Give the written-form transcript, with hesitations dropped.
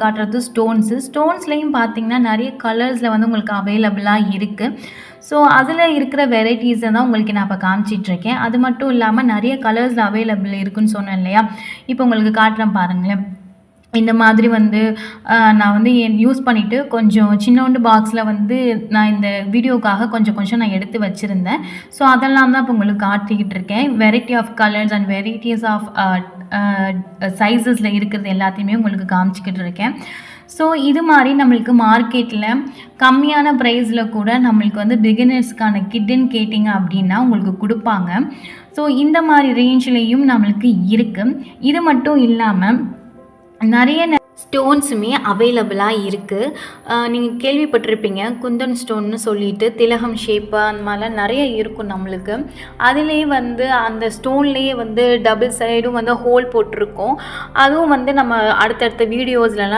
காட்டுறது ஸ்டோன்ஸ்லேயும் பார்த்தீங்கன்னா நிறைய கலர்ஸில் வந்து உங்களுக்கு அவைலபிளாக இருக்குது. ஸோ அதில் இருக்கிற வெரைட்டிஸை தான் உங்களுக்கு நான் இப்போ காமிச்சிட்ருக்கேன். அது மட்டும் இல்லாமல் நிறைய கலர்ஸில் அவைலபிள் இருக்குதுன்னு சொன்னேன் இல்லையா, இப்போ உங்களுக்கு காட்டுறேன் பாருங்களேன். இந்த மாதிரி வந்து நான் வந்து யூஸ் பண்ணிவிட்டு கொஞ்சம் சின்னோண்டு பாக்ஸில் வந்து நான் இந்த வீடியோக்காக கொஞ்சம் நான் எடுத்து வச்சுருந்தேன். ஸோ அதெல்லாம் தான் இப்போ உங்களுக்கு காட்டிக்கிட்டு இருக்கேன். Variety of colours and varieties of சைஸஸில் இருக்கிறது எல்லாத்தையுமே உங்களுக்கு காமிச்சிக்கிட்டு இருக்கேன். ஸோ இது மாதிரி நம்மளுக்கு மார்க்கெட்டில் கம்மியான ப்ரைஸில் கூட நம்மளுக்கு வந்து பிகினர்ஸ்க்கான கிட்டுன்னு கேட்டிங்க அப்படின்னா உங்களுக்கு கொடுப்பாங்க. ஸோ இந்த மாதிரி ரேஞ்சிலையும் நம்மளுக்கு இருக்குது. இது மட்டும் இல்லாமல் நிறைய ஸ்டோன்ஸுமே அவைலபிளாக இருக்குது. நீங்கள் கேள்விப்பட்டிருப்பீங்க குந்தன் ஸ்டோன்னு சொல்லிட்டு திலகம் ஷேப்பு அந்த மாதிரிலாம் நிறைய இருக்கும் நம்மளுக்கு. அதுலேயே வந்து அந்த ஸ்டோன்லேயே வந்து டபுள் சைடும் வந்து ஹோல் போட்டிருக்கோம். அதுவும் வந்து நம்ம அடுத்தடுத்த வீடியோஸ்லலாம்